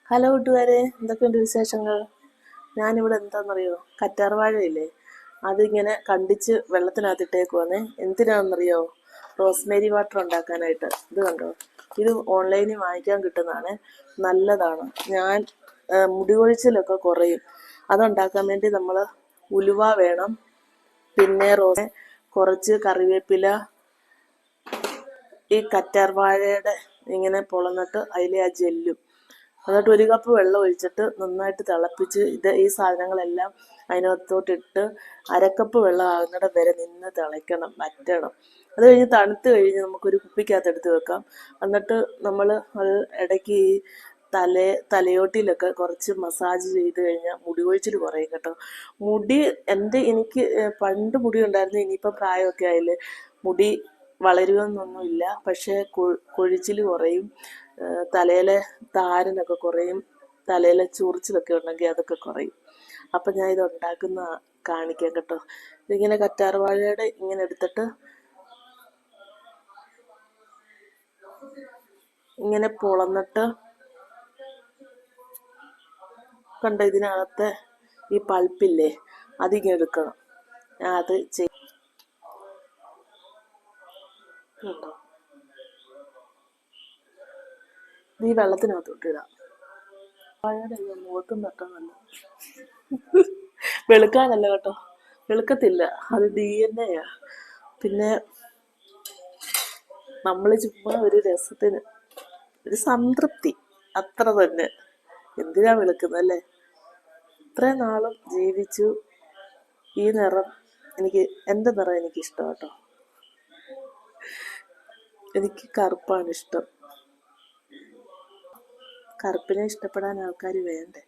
Hello കൂട്ടുകാരെ, എന്തൊക്കെയുണ്ട് വിശേഷങ്ങൾ? ഞാനിവിടെ എന്താണെന്നറിയോ, കറ്റാർവാഴയില്ലേ, അതിങ്ങനെ കണ്ടിച്ച് വെള്ളത്തിനകത്തിട്ടേക്കുവാന്നേ. എന്തിനാണെന്നറിയോ? റോസ്മേരി വാട്ടർ ഉണ്ടാക്കാനായിട്ട്. ഇത് കണ്ടോ, ഇത് ഓൺലൈനിൽ വാങ്ങിക്കാൻ കിട്ടുന്നതാണ്, നല്ലതാണ്. മുടി കൊഴിച്ചിലൊക്കെ കുറയും. അതുണ്ടാക്കാൻ വേണ്ടി നമ്മൾ ഉലുവ വേണം, പിന്നെ കുറച്ച് കറിവേപ്പില, ഈ കറ്റാർവാഴയുടെ ഇങ്ങനെ പൊളന്നിട്ട് അതിലെ ആ ജെല്ലും, എന്നിട്ട് 1 കപ്പ് വെള്ളം ഒഴിച്ചിട്ട് നന്നായിട്ട് തിളപ്പിച്ച് ഈ സാധനങ്ങളെല്ലാം അതിനകത്തോട്ടിട്ട് 1/2 കപ്പ് വെള്ളം ആകുന്നിടം വരെ നിന്ന് തിളയ്ക്കണം, വറ്റണം. അത് കഴിഞ്ഞ് തണുത്ത് കഴിഞ്ഞ് നമുക്കൊരു കുപ്പിക്കകത്ത് എടുത്ത് വെക്കാം. എന്നിട്ട് നമ്മൾ അത് ഇടയ്ക്ക് ഈ തലയോട്ടിയിലൊക്കെ കുറച്ച് മസാജ് ചെയ്ത് കഴിഞ്ഞാൽ മുടി കൊഴിച്ചിൽ കുറയും കേട്ടോ. എനിക്ക് പണ്ട് മുടി ഉണ്ടായിരുന്നു, ഇനിയിപ്പോൾ പ്രായമൊക്കെ ആയില്ലേ, മുടി വളരുമെന്നൊന്നുമില്ല. പക്ഷേ കൊഴിച്ചിൽ കുറയും, തലയിലെ താരനൊക്കെ കുറയും, തലയിലെ ചൊറിച്ചിലൊക്കെ ഉണ്ടെങ്കിൽ അതൊക്കെ കുറയും. അപ്പം ഞാൻ ഇത് ഉണ്ടാക്കുന്ന കാണിക്കാം കേട്ടോ. ഇതിങ്ങനെ കറ്റാർവാഴയുടെ ഇങ്ങനെ എടുത്തിട്ട് ഇങ്ങനെ പൊളന്നിട്ട് കണ്ട ഇതിനകത്തെ ഈ പൾപ്പില്ലേ, അതിങ്ങനെ എടുക്കണം. അത് കണ്ടോ, ഈ വെള്ളത്തിനകത്തോട്ട് ഇടാം. വാഴയുടെ മുഖത്തും തട്ടാനല്ല, വെളുക്കാനല്ല കേട്ടോ, വെളുക്കത്തില്ല, അത് DNA യാ. പിന്നെ നമ്മൾ ചുമ്മാ ഒരു രസത്തിന്, ഒരു സംതൃപ്തി, അത്ര തന്നെ. എന്തിനാ വെളുക്കുന്നല്ലേ? ഇത്രയും നാളും ജീവിച്ചു. ഈ നിറം എൻ്റെ നിറം എനിക്കിഷ്ടം കേട്ടോ. എനിക്ക് കറുപ്പാണ് ഇഷ്ടം. കറുപ്പിനെ ഇഷ്ടപ്പെടാൻ ആൾക്കാർ വേണ്ടേ?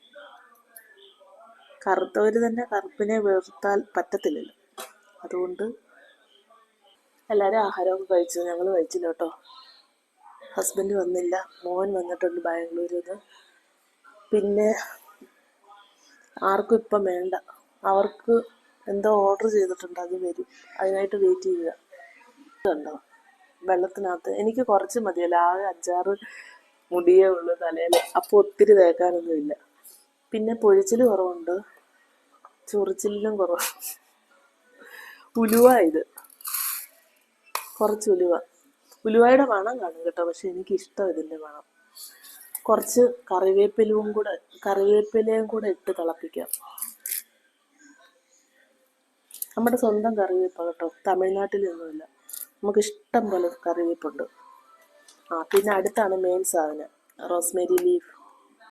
കറുത്തവർ തന്നെ കറുപ്പിനെ വെറുത്താൽ പറ്റത്തില്ലല്ലോ. അതുകൊണ്ട് എല്ലാവരും ആഹാരമൊക്കെ കഴിച്ചു, ഞങ്ങൾ കഴിച്ചില്ല കേട്ടോ. ഹസ്ബൻഡ് വന്നില്ല, മോൻ വന്നിട്ടുണ്ട് ബാംഗ്ലൂരിൽ നിന്ന്. പിന്നെ ആർക്കും ഇപ്പം വേണ്ട, അവർക്ക് എന്തോ ഓർഡർ ചെയ്തിട്ടുണ്ട്, അത് വരും, അതിനായിട്ട് വെയിറ്റ് ചെയ്യുക. കണ്ടോ, വെള്ളത്തിനകത്ത് എനിക്ക് കുറച്ച് മതിയല്ലോ, ആകെ 5-6 മുടിയേ ഉള്ളൂ തലയിൽ, അപ്പോൾ ഒത്തിരി തേക്കാനൊന്നുമില്ല. പിന്നെ പൊഴിച്ചിൽ കുറവുണ്ട്, ചൊറിച്ചിലും കുറവ്. ഉലുവ, ഇത് കുറച്ച് ഉലുവയുടെ മണം കാണും കേട്ടോ, പക്ഷെ എനിക്കിഷ്ടം ഇതിൻ്റെ മണം. കുറച്ച് കറിവേപ്പിലയും കൂടെ ഇട്ട് തിളപ്പിക്കാം. നമ്മുടെ സ്വന്തം കറിവേപ്പ് കേട്ടോ, തമിഴ്നാട്ടിലൊന്നുമില്ല, നമുക്ക് ഇഷ്ടം പോലെ കറിവേപ്പുണ്ട്. പിന്നെ അടുത്താണ് മെയിൻ സാധനം, റോസ്മേരി ലീഫ്.